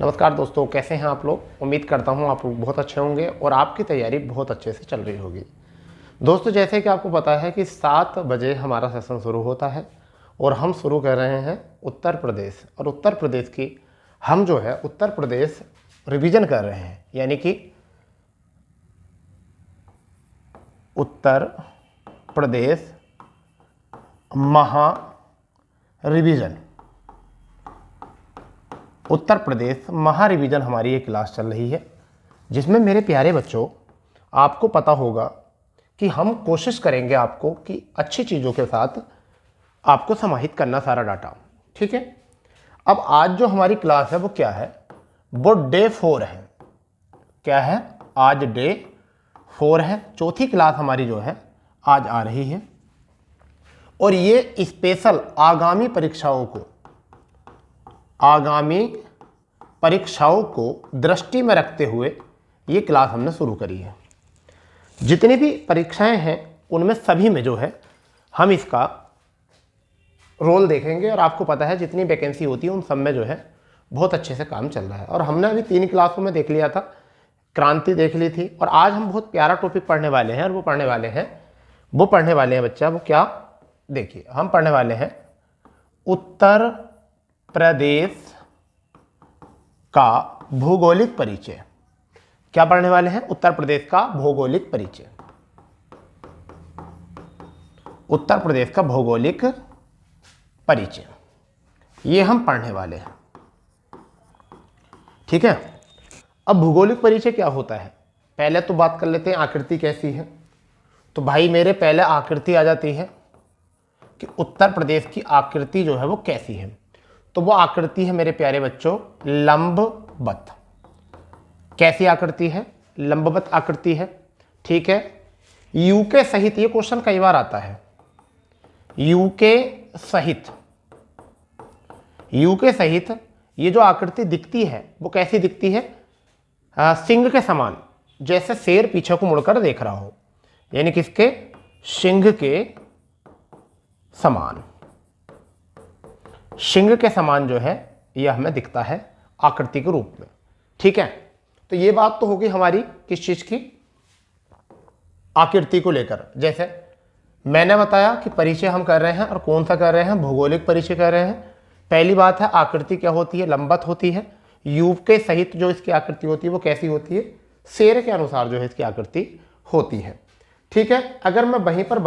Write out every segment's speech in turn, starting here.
नमस्कार दोस्तों, कैसे हैं आप लोग। उम्मीद करता हूं आप लोग बहुत अच्छे होंगे और आपकी तैयारी बहुत अच्छे से चल रही होगी। दोस्तों, जैसे कि आपको पता है कि 7 बजे हमारा सेशन शुरू होता है और हम शुरू कर रहे हैं उत्तर प्रदेश। और उत्तर प्रदेश की हम जो है उत्तर प्रदेश रिवीजन कर रहे हैं, यानी कि उत्तर प्रदेश महा रिवीजन। उत्तर प्रदेश महा रिवीजन हमारी एक क्लास चल रही है, जिसमें मेरे प्यारे बच्चों आपको पता होगा कि हम कोशिश करेंगे आपको कि अच्छी चीज़ों के साथ आपको समाहित करना सारा डाटा। ठीक है। अब आज जो हमारी क्लास है वो क्या है, वो डे 4 है। क्या है, आज डे 4 है। चौथी क्लास हमारी जो है आज आ रही है और ये स्पेशल आगामी परीक्षाओं को दृष्टि में रखते हुए ये क्लास हमने शुरू करी है। जितनी भी परीक्षाएं हैं उनमें सभी में जो है हम इसका रोल देखेंगे और आपको पता है जितनी वैकेंसी होती है उन सब में जो है बहुत अच्छे से काम चल रहा है। और हमने अभी 3 क्लासों में देख लिया था, क्रांति देख ली थी, और आज हम बहुत प्यारा टॉपिक पढ़ने वाले हैं। और वो पढ़ने वाले हैं बच्चा, वो क्या, देखिए हम पढ़ने वाले हैं उत्तर प्रदेश का भौगोलिक परिचय। क्या पढ़ने वाले हैं, उत्तर प्रदेश का भौगोलिक परिचय। उत्तर प्रदेश का भौगोलिक परिचय ये हम पढ़ने वाले हैं। ठीक है। अब भौगोलिक परिचय क्या होता है, पहले तो बात कर लेते हैं आकृति कैसी है। तो भाई मेरे पहले आकृति आ जाती है कि उत्तर प्रदेश की आकृति जो है वो कैसी है। तो वो आकृति है मेरे प्यारे बच्चों लंबवत। कैसी आकृति है, लंबवत आकृति है। ठीक है। यूके सहित, ये क्वेश्चन कई बार आता है, यूके सहित ये जो आकृति दिखती है वो कैसी दिखती है, सिंह के समान, जैसे शेर पीछे को मुड़कर देख रहा हो, यानी किसके, सिंह के समान। सिंह के समान जो है यह हमें दिखता है आकृति के रूप में। ठीक है। तो ये बात तो होगी हमारी किस चीज की, आकृति को लेकर। जैसे मैंने बताया कि परिचय हम कर रहे हैं और कौन सा कर रहे हैं, भौगोलिक परिचय कर रहे हैं। पहली बात है आकृति क्या होती है, लंबवत होती है। यूप के सहित जो इसकी आकृति होती है वो कैसी होती है, शेर के अनुसार जो है इसकी आकृति होती है। ठीक है। अगर मैं वहीं पर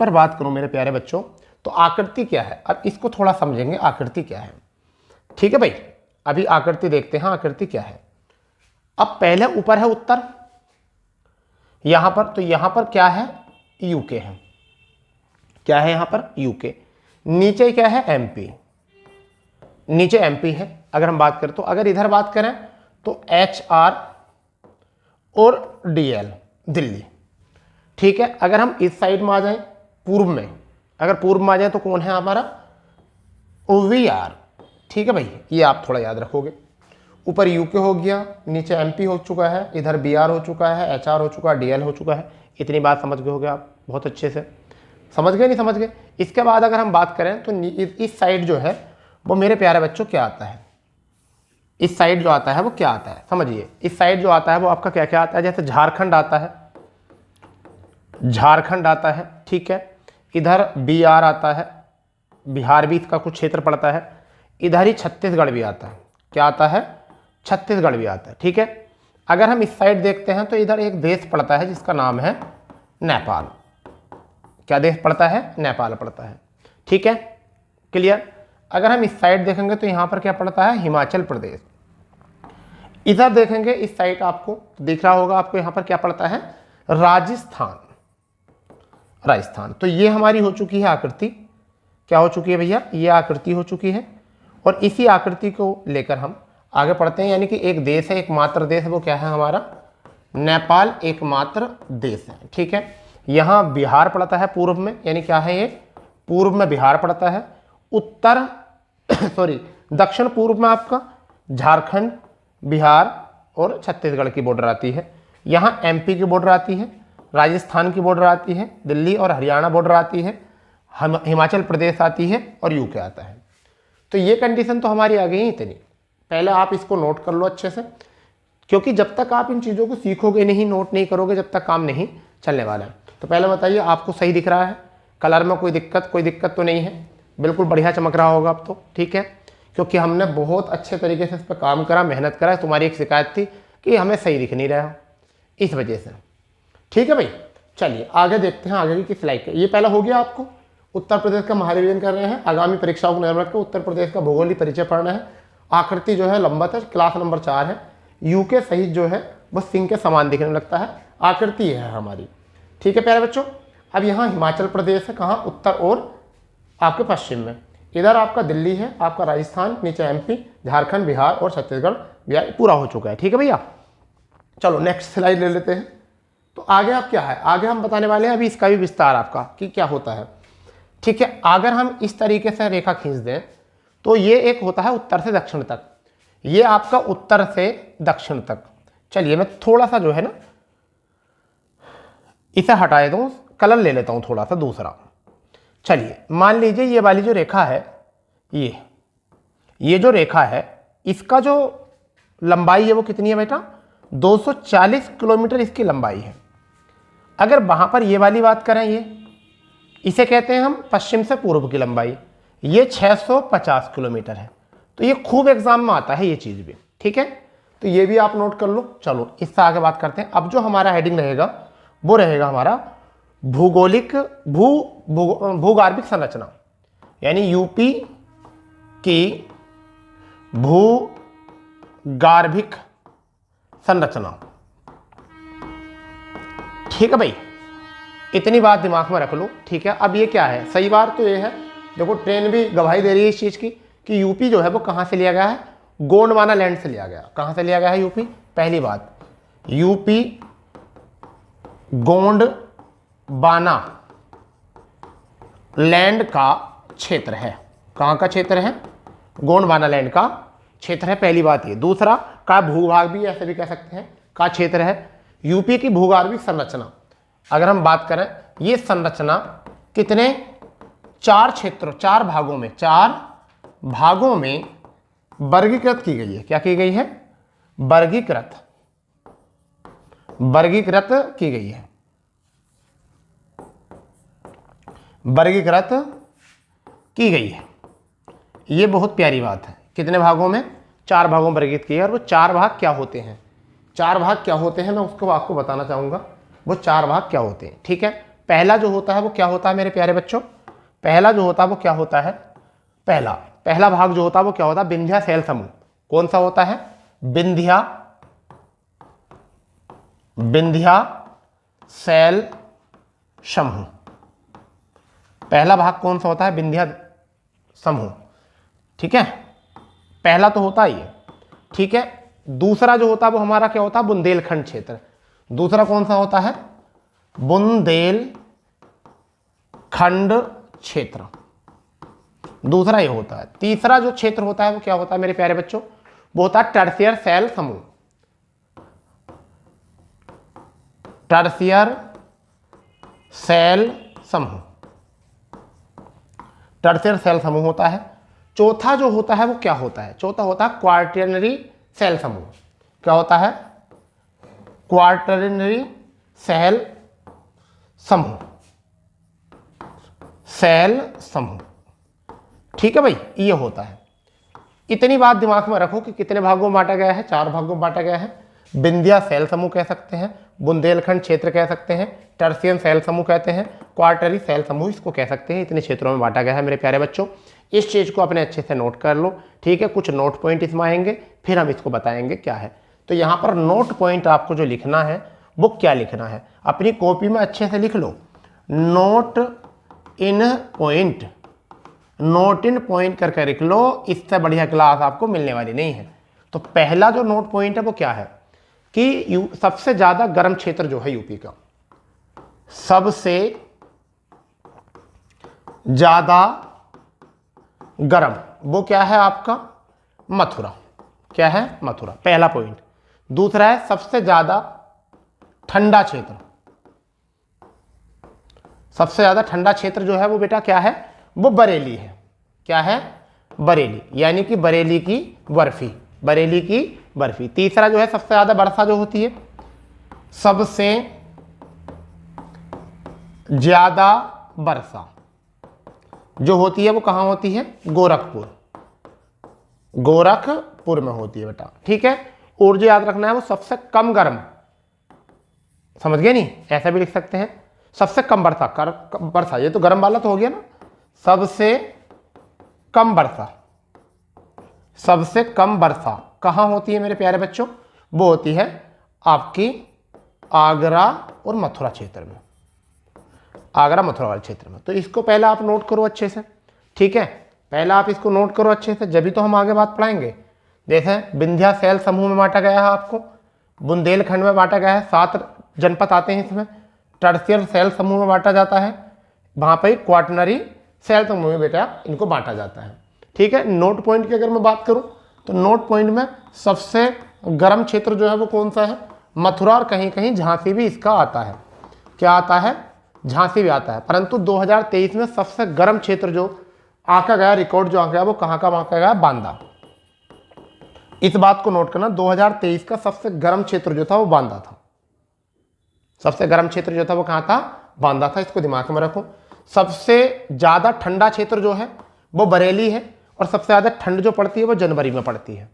बात करूं मेरे प्यारे बच्चों, तो आकृति क्या है, अब इसको थोड़ा समझेंगे आकृति क्या है। ठीक है भाई, अभी आकृति देखते हैं आकृति क्या है। अब पहले ऊपर है उत्तर, यहां पर, तो यहां पर क्या है, यूके है। क्या है यहां पर, यूके। नीचे क्या है, एमपी। नीचे एमपी है। अगर हम बात करें तो, अगर इधर बात करें तो HR और DL दिल्ली। ठीक है। अगर हम इस साइड में आ जाएं, पूर्व में, अगर पूर्व में आ जाए तो कौन है हमारा, VR। ठीक है भाई, ये आप थोड़ा याद रखोगे। ऊपर यूके हो गया, नीचे एमपी हो चुका है, इधर BR हो चुका है, HR हो चुका है, DL हो चुका है। इतनी बात समझ गए होगे आप बहुत अच्छे से, समझ गए नहीं समझ गए। इसके बाद अगर हम बात करें तो इस साइड जो है वो मेरे प्यारे बच्चों क्या आता है, इस साइड जो आता है वो क्या आता है, समझिए। इस साइड जो आता है वो आपका क्या क्या आता है, जैसे झारखंड आता है। ठीक है। इधर BR आता है, बिहार भी इसका कुछ क्षेत्र पड़ता है। इधर ही छत्तीसगढ़ भी आता है। क्या आता है, छत्तीसगढ़ भी आता है। ठीक है। अगर हम इस साइड देखते हैं तो इधर एक देश पड़ता है जिसका नाम है नेपाल। क्या देश पड़ता है, नेपाल पड़ता है। ठीक है, क्लियर। अगर हम इस साइड देखेंगे तो यहां पर क्या पड़ता है, हिमाचल प्रदेश। इधर देखेंगे इस साइड आपको दिख रहा होगा, आपको यहां पर क्या पड़ता है, राजस्थान। तो ये हमारी हो चुकी है आकृति। क्या हो चुकी है भैया, ये आकृति हो चुकी है। और इसी आकृति को लेकर हम आगे बढ़ते हैं, यानी कि एक देश है, एकमात्र देश है, वो क्या है हमारा, नेपाल एकमात्र देश है। ठीक है। यहाँ बिहार पड़ता है पूर्व में, यानी क्या है ये, पूर्व में बिहार पड़ता है। दक्षिण पूर्व में आपका झारखंड, बिहार और छत्तीसगढ़ की बॉर्डर आती है। यहाँ MP की बॉर्डर आती है, राजस्थान की बॉर्डर आती है, दिल्ली और हरियाणा बॉर्डर आती है, हिमाचल प्रदेश आती है और यूके आता है। तो ये कंडीशन तो हमारी आ गई इतनी। पहले आप इसको नोट कर लो अच्छे से, क्योंकि जब तक आप इन चीज़ों को सीखोगे नहीं, नोट नहीं करोगे, जब तक काम नहीं चलने वाला है। तो पहले बताइए आपको सही दिख रहा है, कलर में कोई दिक्कत तो नहीं है, बिल्कुल बढ़िया चमक रहा होगा अब तो, ठीक है, क्योंकि हमने बहुत अच्छे तरीके से इस पर काम करा, मेहनत करा। तुम्हारी एक शिकायत थी कि हमें सही दिख नहीं रहा, इस वजह से। ठीक है भाई, चलिए आगे देखते हैं आगे की स्लाइड के। ये पहला हो गया आपको उत्तर प्रदेश का महारिवीजन कर रहे हैं, आगामी परीक्षाओं को निर्भर कर उत्तर प्रदेश का भौगोलिक परिचय पढ़ना है। आकृति जो है लंबत है, क्लास नंबर 4 है। यू के सहित जो है वो सिंह के समान दिखने लगता है, आकृति है हमारी। ठीक है प्यारे बच्चों, अब यहाँ हिमाचल प्रदेश है, कहाँ, उत्तर और आपके पश्चिम में। इधर आपका दिल्ली है, आपका राजस्थान, नीचे एमपी, झारखंड, बिहार और छत्तीसगढ़, बिहार पूरा हो चुका है। ठीक है भैया, चलो नेक्स्ट स्लाइड ले लेते हैं। तो आगे आप क्या है, आगे हम बताने वाले हैं अभी इसका भी विस्तार आपका कि क्या होता है। ठीक है, अगर हम इस तरीके से रेखा खींच दें तो ये एक होता है उत्तर से दक्षिण तक, ये आपका उत्तर से दक्षिण तक। चलिए मैं थोड़ा सा जो है ना इसे हटा देता हूँ, कलर ले लेता हूँ थोड़ा सा दूसरा। चलिए मान लीजिए ये वाली जो रेखा है, ये जो रेखा है, इसका जो लंबाई है वो कितनी है बेटा, 240 किलोमीटर इसकी लंबाई है। अगर वहाँ पर ये वाली बात करें, इसे कहते हैं हम पश्चिम से पूर्व की लंबाई, ये 650 किलोमीटर है। तो ये खूब एग्जाम में आता है ये चीज़ भी, ठीक है, तो ये भी आप नोट कर लो। चलो इससे आगे बात करते हैं। अब जो हमारा हेडिंग रहेगा वो रहेगा हमारा भूगोलिक भूगार्भिक संरचना, यानी यूपी की भूगार्भिक संरचना। ठीक है भाई, इतनी बात दिमाग में रख लो। ठीक है, अब ये क्या है, सही बात तो ये है, देखो ट्रेन भी गवाही दे रही है इस चीज़ की कि यूपी जो है वो कहाँ से लिया गया है, गोंडवाना लैंड से लिया गया। कहाँ से लिया गया है यूपी, पहली बात, यूपी गोंडवाना लैंड का क्षेत्र है। कहाँ का क्षेत्र है, गोंडवाना लैंड का क्षेत्र है, पहली बात ये। दूसरा का भूभाग भी ऐसे भी कह सकते हैं, का क्षेत्र है। यूपी की भूगार्भिक संरचना अगर हम बात करें, ये संरचना कितने, 4 क्षेत्रों, 4 भागों में वर्गीकृत की गई है। क्या की गई है, वर्गीकृत की गई है, वर्गीकृत की गई है। ये बहुत प्यारी बात है। कितने भागों में, 4 भागों में वर्गीकृत की है। और वो 4 भाग क्या होते हैं, 4 भाग क्या होते हैं, मैं उसको आपको बताना चाहूँगा वो 4 भाग क्या होते हैं। ठीक है, पहला जो होता है वो क्या होता है मेरे प्यारे बच्चों, पहला जो होता है वो क्या होता है, पहला भाग जो होता है वो क्या होता है, विंध्या शैल समूह। कौन सा होता है, विंध्या शैल समूह। पहला भाग कौन सा होता है, विंध्या समूह। ठीक है, पहला तो होता ही है। ठीक है, दूसरा जो होता है वो हमारा क्या होता है, बुंदेलखंड क्षेत्र। दूसरा कौन सा होता है, बुंदेलखंड क्षेत्र, दूसरा ये होता है। तीसरा जो क्षेत्र होता है वो क्या होता है मेरे प्यारे बच्चों, वो होता है टर्शियर शैल समूह। टर्शियर शैल समूह, टर्शियर शैल समूह होता है। चौथा जो होता है वो क्या होता है, चौथा होता है क्वार्टरनरी शैल समूह। क्या होता है, क्वार्टरनरी शैल समूह, शैल समूह। ठीक है भाई, ये होता है। इतनी बात दिमाग में रखो कि कितने भागों में बांटा गया है, 4 भागों में बांटा गया है। विंध्या शैल समूह कह सकते हैं, बुंदेलखंड क्षेत्र कह सकते हैं, टर्शियन शैल समूह कहते हैं, क्वार्टरी शैल समूह इसको कह सकते हैं। इतने क्षेत्रों में बांटा गया है मेरे प्यारे बच्चों। इस चीज़ को अपने अच्छे से नोट कर लो। ठीक है, कुछ नोट पॉइंट इसमें आएंगे, फिर हम इसको बताएंगे क्या है। तो यहाँ पर नोट पॉइंट आपको जो लिखना है वो क्या लिखना है, अपनी कॉपी में अच्छे से लिख लो, नोट इन पॉइंट, नोट इन पॉइंट करके लिख लो। इससे बढ़िया क्लास आपको मिलने वाली नहीं है। तो पहला जो नोट पॉइंट है वो क्या है कि सबसे ज़्यादा गर्म क्षेत्र जो है यूपी का, सबसे ज़्यादा गर्म, वो क्या है आपका, मथुरा। क्या है, मथुरा, पहला पॉइंट। दूसरा है सबसे ज़्यादा ठंडा क्षेत्र, सबसे ज़्यादा ठंडा क्षेत्र जो है वो बेटा क्या है, वो बरेली है। क्या है, बरेली, यानी कि बरेली की बर्फी, बरेली की बर्फी। तीसरा जो है सबसे ज्यादा वर्षा जो होती है, सबसे ज्यादा वर्षा जो होती है वो कहां होती है? गोरखपुर, गोरखपुर में होती है बेटा। ठीक है, और जो याद रखना है वो सबसे कम गर्म, समझ गए नहीं? ऐसा भी लिख सकते हैं, सबसे कम वर्षा, ये तो गर्म वाला तो हो गया ना। सबसे कम वर्षा, सबसे कम वर्षा कहां होती है मेरे प्यारे बच्चों? वो होती है आपकी आगरा और मथुरा क्षेत्र में, आगरा मथुरा वाले क्षेत्र में। तो इसको पहले आप नोट करो अच्छे से, ठीक है, पहले आप इसको नोट करो अच्छे से, जब भी तो हम आगे बात पढ़ाएंगे। जैसे विंध्या शैल समूह में बांटा गया है आपको, बुंदेलखंड में बांटा गया है, 7 जनपद आते हैं इसमें। टर्सियर शैल समूह में बांटा जाता है, वहां पर क्वाटनरी शैल समूह में बेटा इनको बांटा जाता है। ठीक है, नोट पॉइंट की अगर मैं बात करूं तो नोट पॉइंट में सबसे गर्म क्षेत्र जो है वो कौन सा है? मथुरा, और कहीं कहीं झांसी भी इसका आता है। क्या आता है? झांसी भी आता है। परंतु 2023 में सबसे गर्म क्षेत्र जो आंका गया, रिकॉर्ड जो आंका गया, वो कहां का आंका गया? बांदा। इस बात को नोट करना, 2023 का सबसे गर्म क्षेत्र जो था वो बांदा था। सबसे गर्म क्षेत्र जो था वो कहां था? बांदा था। इसको दिमाग में रखो। सबसे ज्यादा ठंडा क्षेत्र जो है वो बरेली है, और सबसे ज्यादा ठंड जो पड़ती है वो जनवरी में पड़ती है।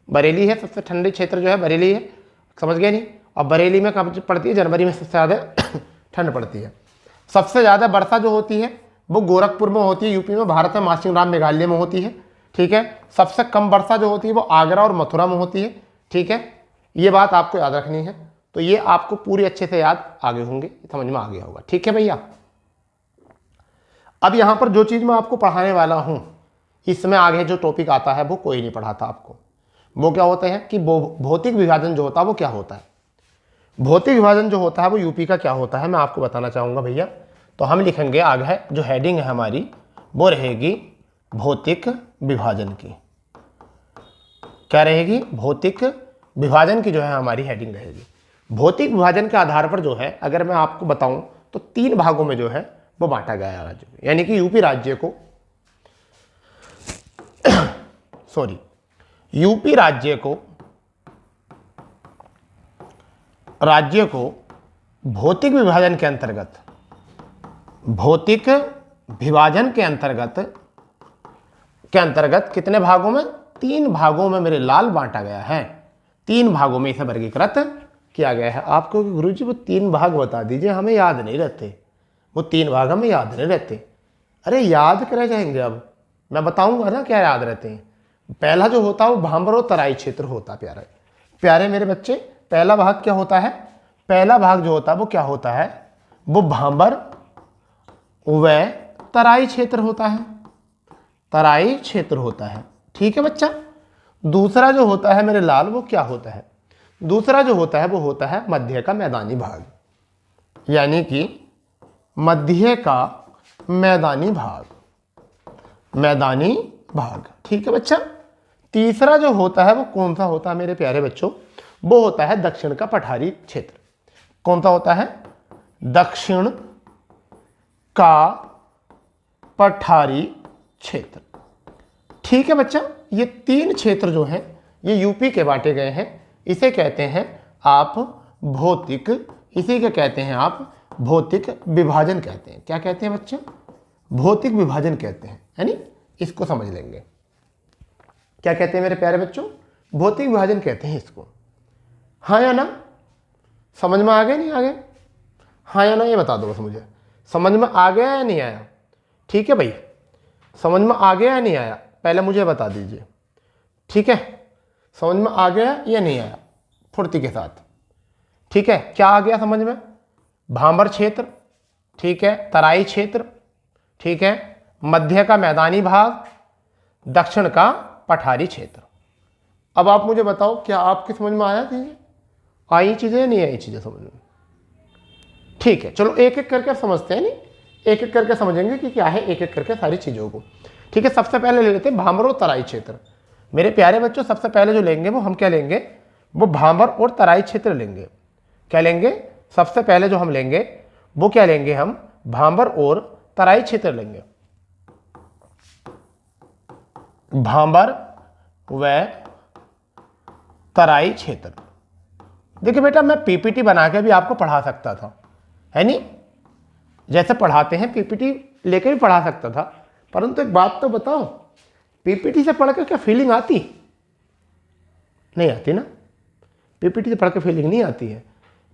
बरेली है सबसे ठंडी क्षेत्र जो है, बरेली है, समझ गए नहीं? और बरेली में कब पड़ती है? जनवरी में सबसे ज्यादा ठंड पड़ती है। सबसे ज्यादा वर्षा जो होती है वो गोरखपुर में होती है, यूपी में, भारत में मासिंगराम मेघालय में होती है। ठीक है, सबसे कम वर्षा जो होती है वो आगरा और मथुरा में होती है। ठीक है, ये बात आपको याद रखनी है। तो ये आपको पूरी अच्छे से याद आगे होंगे, समझ में आ गया होगा। ठीक है भैया, अब यहां पर जो चीज मैं आपको पढ़ाने वाला हूं, इसमें आगे जो टॉपिक आता है वो कोई नहीं पढ़ाता आपको। वो क्या होते हैं कि भौतिक विभाजन जो होता है वो क्या होता है। भौतिक विभाजन जो होता है वो यूपी का क्या होता है मैं आपको बताना चाहूंगा भैया। तो हम लिखेंगे आगे, जो हेडिंग है हमारी वो रहेगी भौतिक विभाजन की। क्या रहेगी? भौतिक विभाजन की जो है हमारी हेडिंग रहेगी। भौतिक विभाजन के आधार पर जो है अगर मैं आपको बताऊं तो 3 भागों में जो है वो बांटा गया है राज्य में। यानी कि यूपी राज्य को यूपी राज्य को भौतिक विभाजन के अंतर्गत, भौतिक विभाजन के अंतर्गत कितने भागों में? 3 भागों में मेरे लाल बांटा गया है। 3 भागों में इसे वर्गीकृत किया गया है। आपको गुरुजी वो 3 भाग बता दीजिए, हमें याद नहीं रहते। वो 3 भाग हमें याद नहीं रहते। अरे याद करे जाएंगे, अब मैं बताऊंगा ना क्या याद रहते हैं। पहला जो होता है वो भांबर और तराई क्षेत्र होता है। प्यारे प्यारे मेरे बच्चे, पहला भाग क्या होता है? पहला भाग जो होता है वो क्या होता है? वो भांबर व तराई क्षेत्र होता है, तराई क्षेत्र होता है। ठीक है बच्चा। दूसरा जो होता है मेरे लाल वो क्या होता है? दूसरा जो होता है वो होता है मध्य का मैदानी भाग, यानी कि मध्य का मैदानी भाग, मैदानी भाग। ठीक है बच्चा। तीसरा जो होता है वो कौन सा होता है मेरे प्यारे बच्चों? वो होता है दक्षिण का पठारी क्षेत्र। कौन सा होता है? दक्षिण का पठारी क्षेत्र। ठीक है बच्चा। ये 3 क्षेत्र जो हैं ये यूपी के बांटे गए हैं। इसे कहते हैं आप भौतिक, इसी के कहते हैं आप भौतिक विभाजन कहते हैं। क्या कहते हैं बच्चे? भौतिक विभाजन कहते हैं, यानी इसको समझ लेंगे। क्या कहते हैं मेरे प्यारे बच्चों? भौतिक विभाजन कहते हैं इसको। हाँ या ना? समझ में आ गया नहीं आ गया? हाँ या ना ये बता दो बस मुझे, समझ में आ गया या नहीं आया? ठीक है भाई, समझ में आ गया या नहीं आया पहले मुझे बता दीजिए। ठीक है, समझ में आ गया या नहीं आया? फुर्ती के साथ। ठीक है, क्या आ गया समझ में? भांबर क्षेत्र, ठीक है, तराई क्षेत्र, ठीक है, मध्य का मैदानी भाग, दक्षिण का पठारी क्षेत्र। अब आप मुझे बताओ, क्या आपकी समझ में आया चीजें? आई चीजें या नहीं आई चीजें समझ में? ठीक है, चलो एक एक करके समझते हैं। नहीं, एक एक करके समझेंगे कि क्या है, एक एक करके सारी चीजों को। ठीक है, सबसे पहले ले लेते हैं भांबर और तराई क्षेत्र। मेरे प्यारे बच्चों, सबसे पहले जो लेंगे वो हम क्या लेंगे? वो भांबर और तराई क्षेत्र लेंगे। क्या लेंगे? सबसे पहले जो हम लेंगे वो क्या लेंगे? हम भांबर और तराई क्षेत्र लेंगे। भांबर व तराई क्षेत्र। देखिए बेटा, मैं पीपीटी बना के भी आपको पढ़ा सकता था, है नहीं? जैसे पढ़ाते हैं पीपीटी लेके भी पढ़ा सकता था, परंतु एक बात तो बताओ, पीपीटी से पढ़ के क्या फीलिंग आती? नहीं आती ना। पीपीटी से पढ़ के फीलिंग नहीं आती है।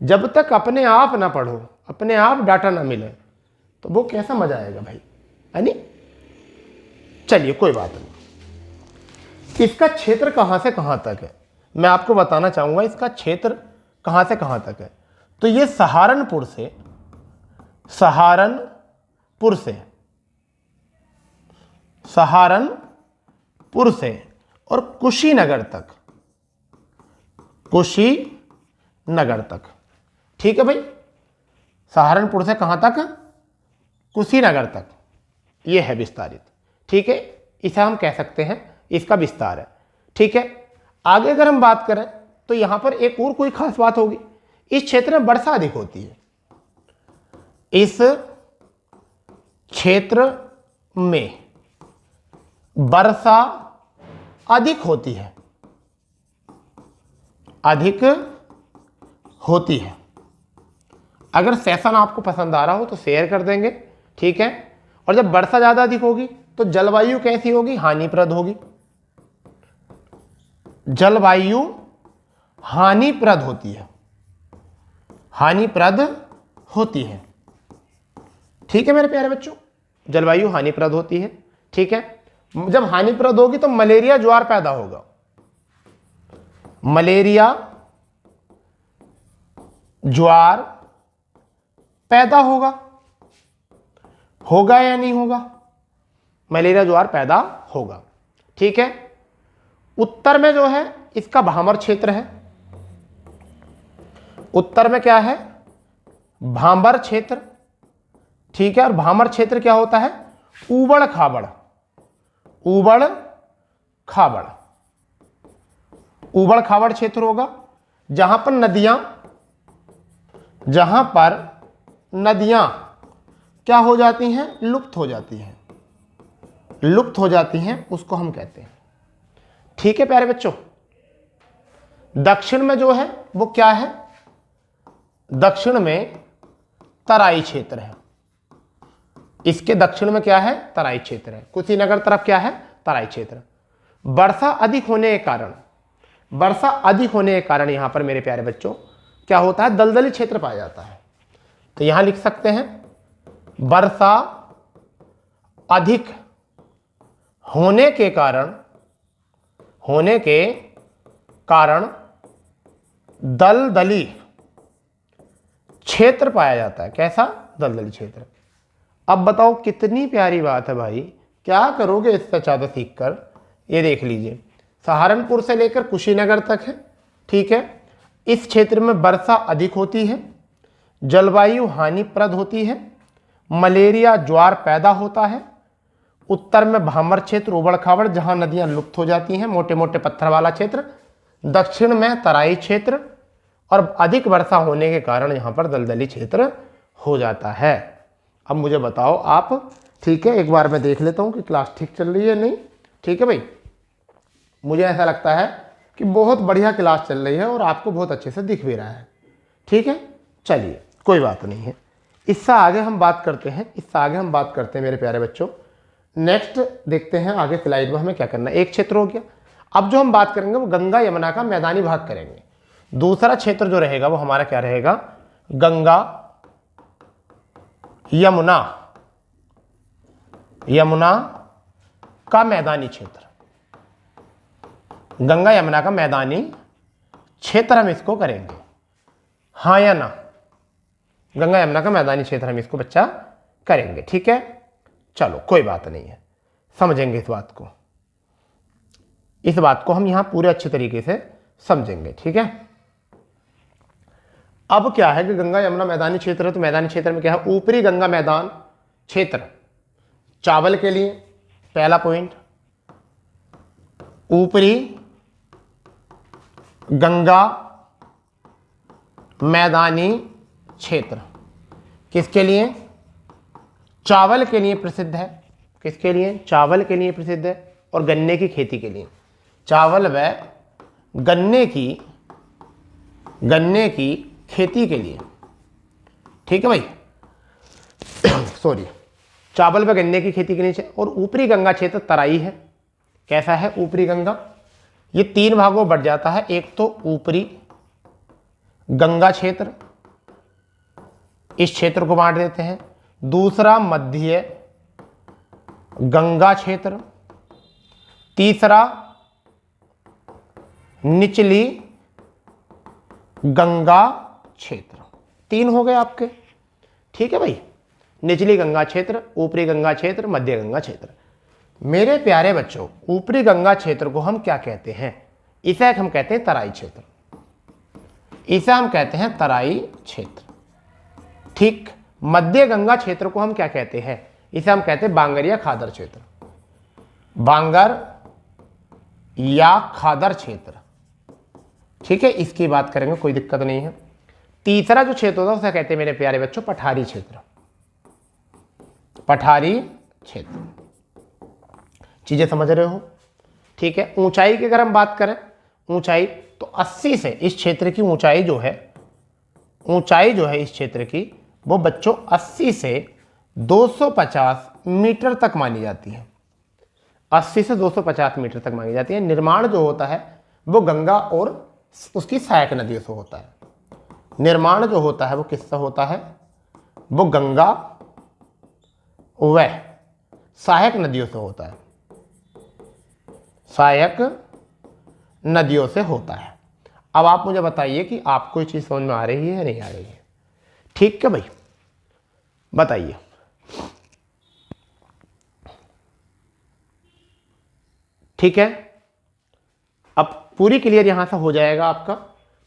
जब तक अपने आप ना पढ़ो, अपने आप डाटा ना मिले, तो वो कैसा मजा आएगा भाई, है नहीं? चलिए कोई बात नहीं। इसका क्षेत्र कहां से कहां तक है मैं आपको बताना चाहूंगा। इसका क्षेत्र कहां से कहां तक है, तो ये सहारनपुर से और कुशीनगर तक। ठीक है भाई, सहारनपुर से कहां तक? कुशीनगर तक। ये है विस्तारित। ठीक है, इसे हम कह सकते हैं इसका विस्तार है। ठीक है, आगे अगर हम बात करें तो यहां पर एक और कोई खास बात होगी, इस क्षेत्र में वर्षा अधिक होती है। इस क्षेत्र में वर्षा अधिक होती है, अगर सेशन आपको पसंद आ रहा हो तो शेयर कर देंगे। ठीक है, और जब वर्षा ज्यादा अधिक होगी तो जलवायु कैसी होगी? हानिप्रद होगी। जलवायु हानिप्रद होती है। ठीक है मेरे प्यारे बच्चों, जलवायु हानिप्रद होती है। ठीक है, जब हानिप्रद होगी तो मलेरिया ज्वार पैदा होगा। मलेरिया ज्वार पैदा होगा या नहीं होगा? मलेरिया ज्वार पैदा होगा। ठीक है, उत्तर में जो है इसका भामर क्षेत्र है। उत्तर में क्या है? भांबर क्षेत्र। ठीक है, और भामर क्षेत्र क्या होता है? ऊबड़ खाबड़ क्षेत्र होगा, जहां पर नदियां क्या हो जाती हैं? लुप्त हो जाती हैं, उसको हम कहते हैं। ठीक है प्यारे बच्चों, दक्षिण में जो है वो क्या है? दक्षिण में तराई क्षेत्र है। इसके दक्षिण में क्या है? तराई क्षेत्र है। कुशीनगर तरफ क्या है? तराई क्षेत्र। वर्षा अधिक होने के कारण यहां पर मेरे प्यारे बच्चों क्या होता है? दलदली क्षेत्र पाया जाता है। तो यहां लिख सकते हैं वर्षा अधिक होने के कारण दलदली क्षेत्र पाया जाता है। कैसा? दलदली क्षेत्र। अब बताओ कितनी प्यारी बात है भाई, क्या करोगे इससे ज़्यादा सीखकर? ये देख लीजिए, सहारनपुर से लेकर कुशीनगर तक है। ठीक है, इस क्षेत्र में वर्षा अधिक होती है, जलवायु हानिप्रद होती है, मलेरिया ज्वार पैदा होता है। उत्तर में भामर क्षेत्र ऊबड़ खाबड़, जहां नदियां लुप्त हो जाती हैं, मोटे मोटे पत्थर वाला क्षेत्र। दक्षिण में तराई क्षेत्र, और अधिक वर्षा होने के कारण यहां पर दलदली क्षेत्र हो जाता है। अब मुझे बताओ आप, ठीक है, एक बार मैं देख लेता हूं कि क्लास ठीक चल रही है नहीं। ठीक है भाई, मुझे ऐसा लगता है कि बहुत बढ़िया क्लास चल रही है और आपको बहुत अच्छे से दिख भी रहा है। ठीक है, चलिए कोई बात नहीं है, इससे आगे हम बात करते हैं मेरे प्यारे बच्चों। नेक्स्ट देखते हैं आगे स्लाइड में हमें क्या करना है। एक क्षेत्र हो गया। अब जो हम बात करेंगे वो गंगा यमुना का मैदानी भाग करेंगे। दूसरा क्षेत्र जो रहेगा वो हमारा क्या रहेगा? गंगा यमुना का मैदानी क्षेत्र। गंगा यमुना का मैदानी क्षेत्र हम इसको करेंगे, हाँ या ना? गंगा यमुना का मैदानी क्षेत्र हम इसको बच्चा करेंगे। ठीक है, चलो कोई बात नहीं है, समझेंगे इस बात को हम यहां पूरे अच्छे तरीके से समझेंगे। ठीक है, अब क्या है कि गंगा यमुना मैदानी क्षेत्र है, तो मैदानी क्षेत्र में क्या है? ऊपरी गंगा मैदान क्षेत्र चावल के लिए, पहला पॉइंट। ऊपरी गंगा मैदानी क्षेत्र किसके लिए? चावल के लिए प्रसिद्ध है। किसके लिए? चावल के लिए प्रसिद्ध है और गन्ने की खेती के लिए। चावल व गन्ने की खेती के लिए, ठीक है भाई, सॉरी, चावल व गन्ने की खेती के लिए। और ऊपरी गंगा क्षेत्र तराई है। कैसा है ऊपरी गंगा? ये 3 भागों में बढ़ जाता है। एक तो ऊपरी गंगा क्षेत्र, इस क्षेत्र को बांट देते हैं। दूसरा मध्य गंगा क्षेत्र, तीसरा निचली गंगा क्षेत्र। 3 हो गए आपके, ठीक है भाई। निचली गंगा क्षेत्र, ऊपरी गंगा क्षेत्र, मध्य गंगा क्षेत्र। मेरे प्यारे बच्चों, ऊपरी गंगा क्षेत्र को हम क्या कहते हैं? इसे हम कहते हैं तराई क्षेत्र। इसे हम कहते हैं तराई क्षेत्र, ठीक। मध्य गंगा क्षेत्र को हम क्या कहते हैं? इसे हम कहते हैं बांगर या खादर क्षेत्र। बांगर या खादर क्षेत्र, ठीक है, इसकी बात करेंगे, कोई दिक्कत नहीं है। तीसरा जो क्षेत्र होता है उसे कहते हैं मेरे प्यारे बच्चों पठारी क्षेत्र। पठारी क्षेत्र, चीजें समझ रहे हो? ठीक है। ऊंचाई की अगर हम बात करें, ऊंचाई तो 80 से इस क्षेत्र की ऊंचाई जो है इस क्षेत्र की, वो बच्चों 80 से 250 मीटर तक मानी जाती है। 80 से 250 मीटर तक मानी जाती है। निर्माण जो होता है वो गंगा और उसकी सहायक नदियों से होता है। निर्माण जो होता है वो किससे होता है? वो गंगा व सहायक नदियों से होता है। सहायक नदियों से होता है। अब आप मुझे बताइए कि आपको ये चीज समझ में आ रही है या नहीं आ रही है? ठीक है भाई, बताइए। ठीक है, अब पूरी क्लियर यहां से हो जाएगा आपका।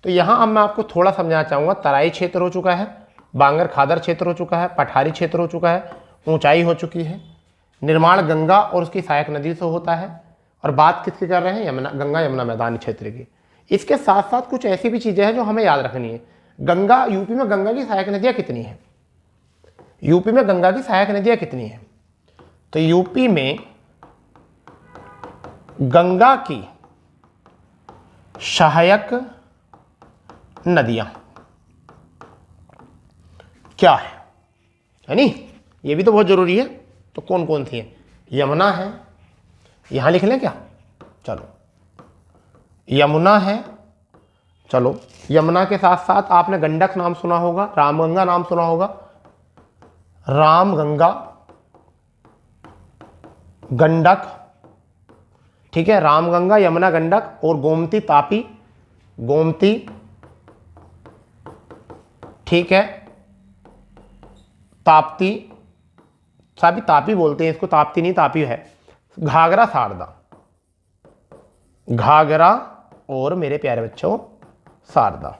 तो यहां अब मैं आपको थोड़ा समझाना चाहूंगा। तराई क्षेत्र हो चुका है, बांगर खादर क्षेत्र हो चुका है, पठारी क्षेत्र हो चुका है, ऊंचाई हो चुकी है, निर्माण गंगा और उसकी सहायक नदी से होता है। और बात किसकी कर रहे हैं? यमुना, गंगा यमुना मैदानी क्षेत्र की। इसके साथ साथ कुछ ऐसी भी चीजें हैं जो हमें याद रखनी है। गंगा, यूपी में गंगा की सहायक नदियां कितनी हैं? यूपी में गंगा की सहायक नदियां कितनी हैं? तो यूपी में गंगा की सहायक नदियां क्या है नहीं? ये भी तो बहुत जरूरी है। तो कौन कौन सी है? यमुना है, यहां लिख लें क्या? चलो, यमुना है। चलो, यमुना के साथ साथ आपने गंडक नाम सुना होगा, रामगंगा नाम सुना होगा। रामगंगा, गंडक, ठीक है, रामगंगा, यमुना, गंडक और गोमती, तापी, गोमती, ठीक है, ताप्ती, सभी तापी बोलते हैं इसको, ताप्ती नहीं, तापी है। घाघरा, शारदा, घाघरा और मेरे प्यारे बच्चों शारदा,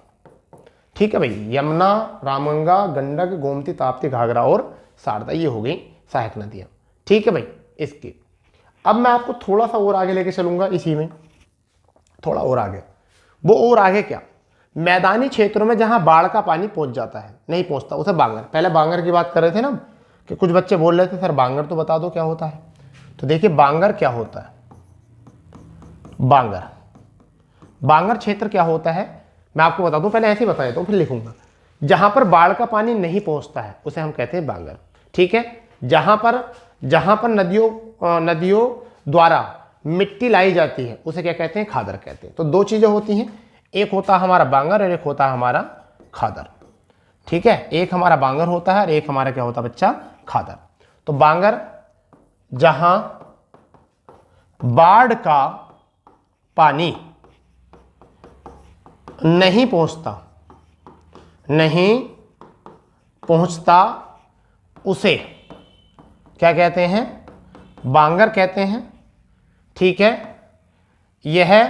ठीक है भाई। यमुना, रामगंगा, गंडक, गोमती, ताप्ती, घाघरा और शारदा, ये हो गई सहायक नदियां, ठीक है भाई। इसकी अब मैं आपको थोड़ा सा और आगे लेके चलूंगा, इसी में थोड़ा और आगे। वो और आगे क्या? मैदानी क्षेत्रों में जहां बाढ़ का पानी पहुंच जाता है, नहीं पहुंचता, उसे बांगर। पहले बांगर की बात कर रहे थे ना कि कुछ बच्चे बोल रहे थे सर बांगर तो बता दो क्या होता है। तो देखिए बांगर क्या होता है। बांगर क्षेत्र क्या होता है मैं आपको बता दूं, पहले ऐसे ही बता देता हूं फिर लिखूंगा। जहां पर बाढ़ का पानी नहीं पहुंचता है उसे हम कहते हैं बांगर, ठीक है। जहां पर नदियों द्वारा मिट्टी लाई जाती है उसे क्या कहते हैं? खादर कहते हैं। तो 2 चीजें होती हैं, एक होता है हमारा बांगर और एक होता है हमारा खादर, ठीक है। एक हमारा बांगर होता है और एक हमारा क्या होता है बच्चा? खादर। तो बांगर जहां बाढ़ का पानी नहीं पहुंचता उसे क्या कहते हैं? बांगर कहते हैं, ठीक है। यह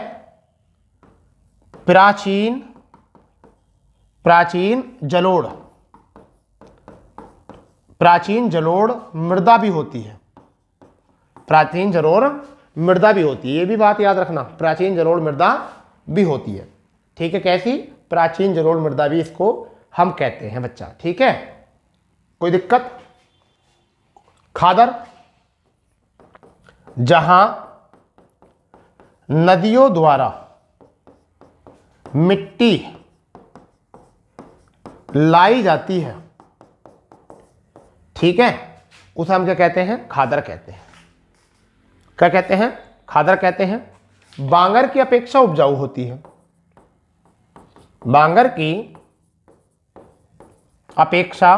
प्राचीन जलोढ़ मृदा भी होती है। प्राचीन जलोढ़ मृदा भी होती है, ये भी बात याद रखना, प्राचीन जलोढ़ मृदा भी होती है, ठीक है। कैसी? प्राचीन जलोढ़ मृदा भी इसको हम कहते हैं बच्चा, ठीक है। कोई दिक्कत? खादर जहां नदियों द्वारा मिट्टी लाई जाती है, ठीक है, उसे हम क्या कहते हैं? खादर कहते हैं। क्या कहते हैं? खादर कहते हैं। बांगर की अपेक्षा उपजाऊ होती है, बांगर की अपेक्षा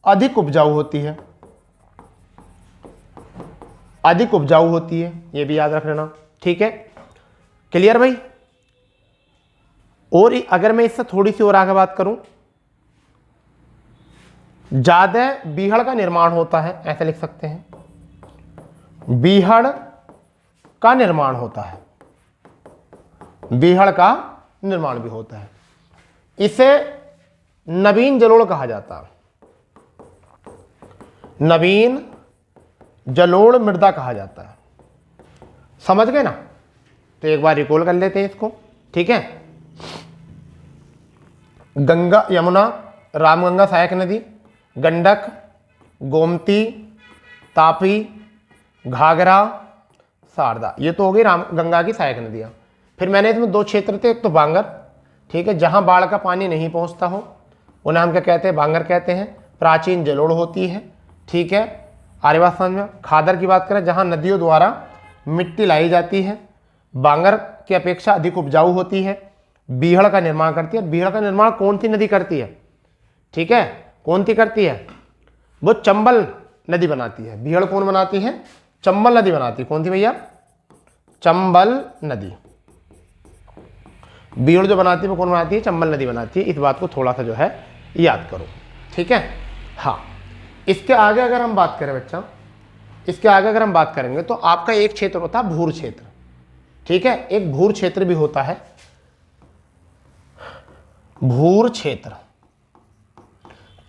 अधिक उपजाऊ होती है, अधिक उपजाऊ होती है, ये भी याद रख लेना, ठीक है। क्लियर भाई? और अगर मैं इससे थोड़ी सी और आगे बात करूं, ज्यादा बीहड़ का निर्माण होता है, ऐसे लिख सकते हैं, बीहड़ का निर्माण होता है, बीहड़ का निर्माण भी होता है। इसे नवीन जलोढ़ कहा जाता है, नवीन जलोढ़ मृदा कहा जाता है। समझ गए ना? तो एक बार रिकॉल कर लेते हैं इसको, ठीक है। गंगा, यमुना, रामगंगा सहायक नदी, गंडक, गोमती, तापी, घाघरा, शारदा, ये तो हो गई गंगा की सहायक नदियाँ। फिर मैंने इसमें दो क्षेत्र थे, एक तो बांगर, ठीक है, जहाँ बाढ़ का पानी नहीं पहुँचता हो उन्हें हम क्या कहते हैं? बांगर कहते हैं। प्राचीन जलोढ़ होती है, ठीक है। आर्य बात समझ में? खादर की बात करें, जहाँ नदियों द्वारा मिट्टी लाई जाती है, बांगर की अपेक्षा अधिक उपजाऊ होती है, बीहड़ का निर्माण करती है। बीहड़ का निर्माण कौन सी नदी करती है? ठीक है, कौन सी करती है? वो चंबल नदी बनाती है। बीहड़ कौन बनाती है? चंबल नदी बनाती है। कौन सी भैया? चंबल नदी। बीहड़ जो बनाती है वो कौन बनाती है? चंबल नदी बनाती है। इस बात को थोड़ा सा जो है याद करो, ठीक है। हाँ, इसके आगे अगर हम बात करें बच्चा, इसके आगे अगर हम बात करेंगे तो आपका एक क्षेत्र होता है भूर क्षेत्र, ठीक है। एक भूर क्षेत्र भी होता है, भूर क्षेत्र।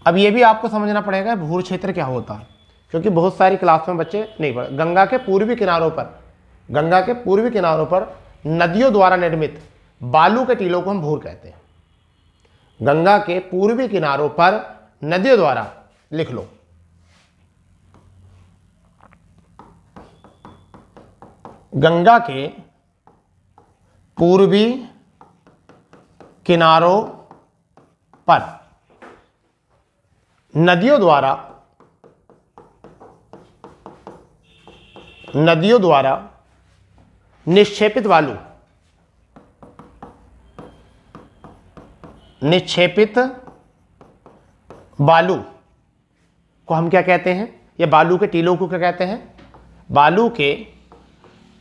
अब ये भी आपको समझना पड़ेगा भूर क्षेत्र क्या होता है, क्योंकि बहुत सारी क्लास में बच्चे नहीं पढ़े। गंगा के पूर्वी किनारों पर, गंगा के पूर्वी किनारों पर नदियों द्वारा निर्मित बालू के टीलों को हम भूर कहते हैं। गंगा के पूर्वी किनारों पर नदियों द्वारा, लिख लो, गंगा के पूर्वी किनारों पर नदियों द्वारा निक्षेपित बालू, निक्षेपित बालू को हम क्या कहते हैं? या बालू के टीलों को क्या कहते हैं? बालू के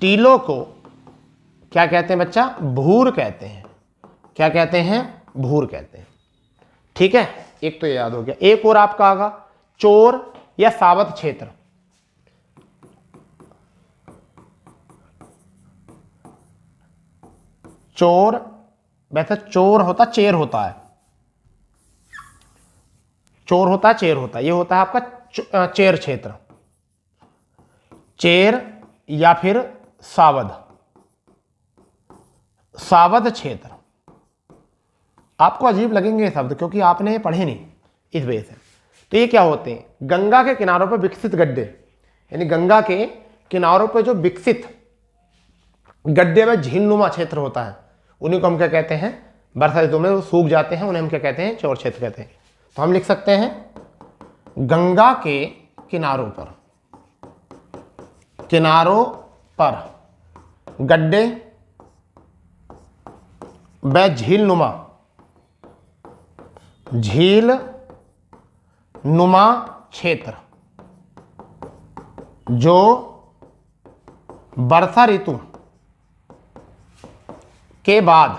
टीलों को क्या कहते हैं बच्चा? भूर कहते हैं। क्या कहते हैं? भूर कहते हैं, ठीक है। एक तो ये याद हो गया। एक और आपका आगा चोर या सावत क्षेत्र। चोर, वैसे चोर होता, चेर होता है, चोर होता है, चेर होता है। ये होता है आपका चेर क्षेत्र, चेर या फिर सावध, सावध क्षेत्र। आपको अजीब लगेंगे ये शब्द, क्योंकि आपने ये पढ़े नहीं, इस वजह से। तो ये क्या होते हैं? गंगा के किनारों पर विकसित गड्ढे, यानी गंगा के किनारों पर जो विकसित गड्ढे में झीलनुमा क्षेत्र होता है, उन्हीं को हम क्या कहते हैं? वर्षा ऋतु में वो सूख जाते हैं, उन्हें हम क्या कहते हैं? चौर क्षेत्र कहते हैं। तो हम लिख सकते हैं गंगा के किनारों पर, किनारों पर गड्ढे व झील नुमा क्षेत्र जो वर्षा ऋतु के बाद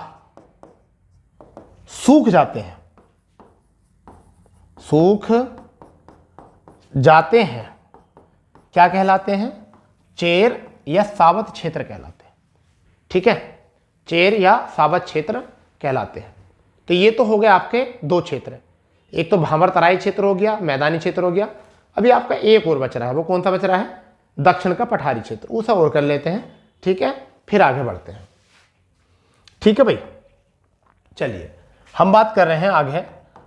सूख जाते हैं, सूख जाते हैं, क्या कहलाते हैं? चेर या सावत क्षेत्र कहलाते हैं, ठीक है। चेर या सावत क्षेत्र कहलाते हैं। तो ये तो हो गए आपके दो क्षेत्र, एक तो भांवर तराई क्षेत्र हो गया, मैदानी क्षेत्र हो गया। अभी आपका एक और बच रहा है, वो कौन सा बच रहा है? दक्षिण का पठारी क्षेत्र, उसे और कर लेते हैं, ठीक है। फिर आगे बढ़ते हैं, ठीक है भाई। चलिए हम बात कर रहे हैं आगे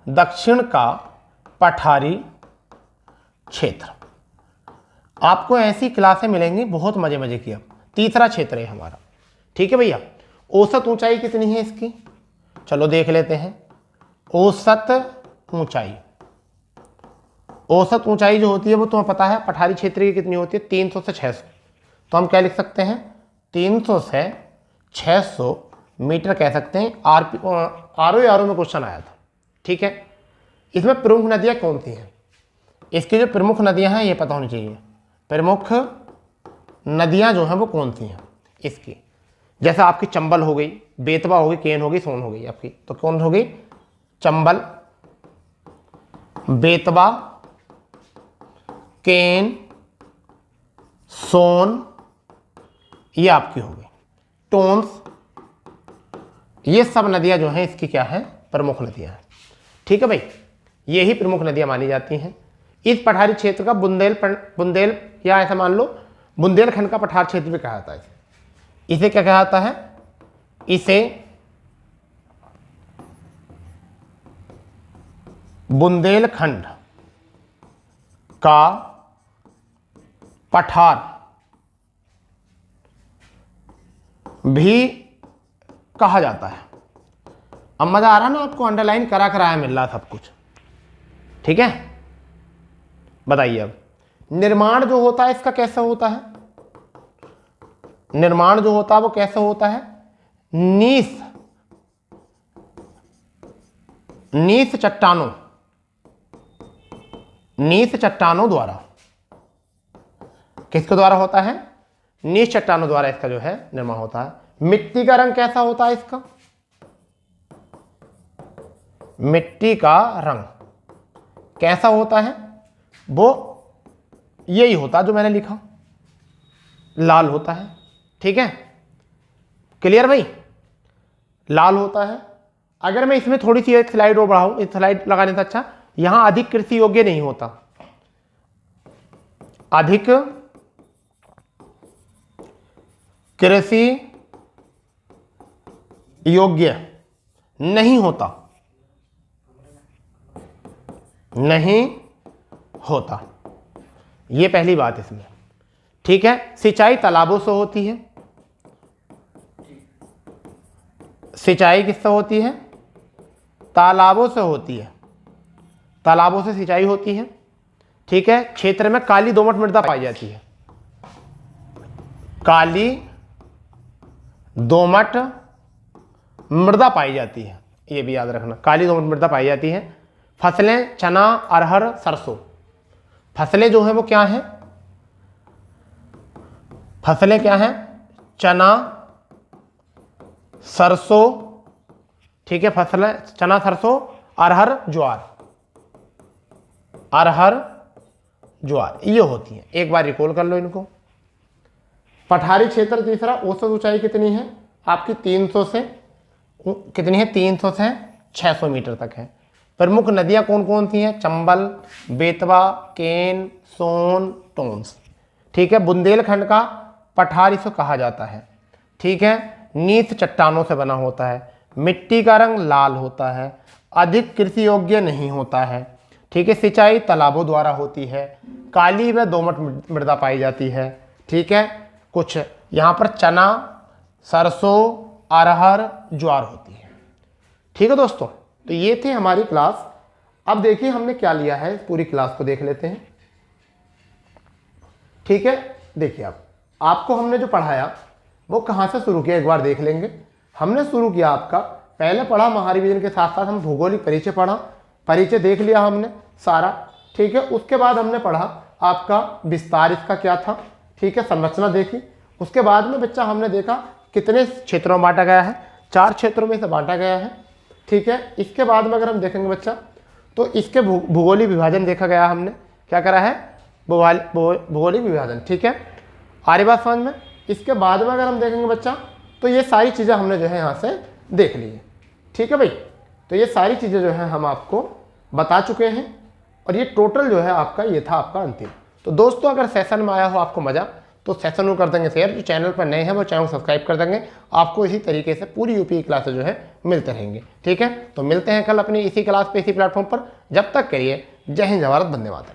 दक्षिण का पठारी क्षेत्र। आपको ऐसी क्लासें मिलेंगी बहुत मजे मजे की। अब तीसरा क्षेत्र है हमारा, ठीक है भैया। औसत ऊंचाई कितनी है इसकी, चलो देख लेते हैं। औसत ऊंचाई, औसत ऊंचाई जो होती है वो तुम्हें पता है पठारी क्षेत्र की कितनी होती है, 300 से 600। तो हम क्या लिख सकते हैं, 300 से 600 मीटर कह सकते हैं। आरओ में क्वेश्चन आया था, ठीक है। इसमें प्रमुख नदियाँ कौन सी हैं, इसकी जो प्रमुख नदियाँ हैं ये पता होनी चाहिए। प्रमुख नदियाँ जो हैं वो कौन सी हैं इसकी, जैसे आपकी चंबल हो गई, बेतवा हो गई, केन हो गई, सोन हो गई आपकी। तो कौन हो गई, चंबल, बेतवा, केन, सोन, ये आपकी हो गई। टोन्स, ये सब नदियां जो हैं इसकी क्या है, प्रमुख नदियां हैं, ठीक है भाई। ये ही प्रमुख नदियां मानी जाती हैं। इस पठारी क्षेत्र का बुंदेल या ऐसा मान लो बुंदेलखंड का पठार क्षेत्र भी कहा जाता है। इसे क्या कहा जाता है, इसे बुंदेलखंड का पठार भी कहा जाता है। अब मजा आ रहा ना आपको, अंडरलाइन करा कराया मिल रहा सब कुछ, ठीक है। बताइए अब निर्माण जो होता है इसका कैसा होता है, निर्माण जो होता है वो कैसा होता है, नीस चट्टानों द्वारा, किसके द्वारा होता है, नीस चट्टानों द्वारा इसका जो है निर्माण होता है। मिट्टी का रंग कैसा होता है इसका, मिट्टी का रंग कैसा होता है, वो यही होता है जो मैंने लिखा, लाल होता है, ठीक है। क्लियर भाई, लाल होता है। अगर मैं इसमें थोड़ी सी एक स्लाइड और बढ़ाऊं, इस स्लाइड लगाने से अच्छा, यहां अधिक कृषि योग्य नहीं होता, अधिक कृषि योग्य नहीं होता, नहीं होता, ये पहली बात इसमें, ठीक है। सिंचाई तालाबों से होती है, सिंचाई किससे होती है, तालाबों से होती है, तालाबों से सिंचाई होती है, ठीक है। क्षेत्र में काली दोमट मृदा पाई जाती है, काली दोमट मृदा पाई जाती है, ये भी याद रखना, काली दोमट मृदा पाई जाती है। फसलें चना, अरहर, सरसों, फसलें जो हैं वो क्या हैं, फसलें क्या हैं, चना, सरसों, ठीक है। फसलें चना, सरसों, अरहर, ज्वार, अरहर, ज्वार, ये होती हैं। एक बार रिकॉल कर लो इनको। पठारी क्षेत्र तीसरा, औसत ऊंचाई कितनी है आपकी, 300 से कितनी है, 300 से 600 मीटर तक है। प्रमुख नदियां कौन कौन सी हैं, चंबल, बेतवा, केन, सोन, टोन्स, ठीक है। बुंदेलखंड का पठार इसको कहा जाता है, ठीक है। नीस चट्टानों से बना होता है, मिट्टी का रंग लाल होता है, अधिक कृषि योग्य नहीं होता है, ठीक है। सिंचाई तालाबों द्वारा होती है, काली व दोमट मृदा पाई जाती है, ठीक है। कुछ यहाँ पर चना, सरसों, अरहर, ज्वार होती है, ठीक है दोस्तों। तो ये थी हमारी क्लास। अब देखिए हमने क्या लिया है, पूरी क्लास को देख लेते हैं, ठीक है। देखिए अब आपको हमने जो पढ़ाया वो कहाँ से शुरू किया, एक बार देख लेंगे। हमने शुरू किया आपका, पहले पढ़ा महारिविजन के साथ साथ हम भौगोलिक परिचय पढ़ा, परिचय देख लिया हमने सारा, ठीक है। उसके बाद हमने पढ़ा आपका विस्तार इसका क्या था, ठीक है, संरचना देखी। उसके बाद में बच्चा हमने देखा कितने क्षेत्रों में बांटा गया है, 4 क्षेत्रों में से बांटा गया है, ठीक है। इसके बाद में अगर हम देखेंगे बच्चा तो इसके भूगोलिक विभाजन देखा गया, हमने क्या करा है, भूगोलिक विभाजन, ठीक है। आर्य बात समझ में। इसके बाद में अगर हम देखेंगे बच्चा तो ये सारी चीज़ें हमने जो है यहाँ से देख ली है, ठीक है भाई। तो ये सारी चीज़ें जो है हम आपको बता चुके हैं और ये टोटल जो है आपका ये था आपका अंतिम। तो दोस्तों अगर सेशन में आया हो आपको मज़ा तो सेशन को कर देंगे शेयर, जो चैनल पर नए हैं वो चैनल सब्सक्राइब कर देंगे। आपको इसी तरीके से पूरी यूपी क्लासेस जो है मिलते रहेंगे, ठीक है। तो मिलते हैं कल अपनी इसी क्लास पे, इसी प्लेटफॉर्म पर। जब तक करिए जय हिंद, जय भारत, धन्यवाद।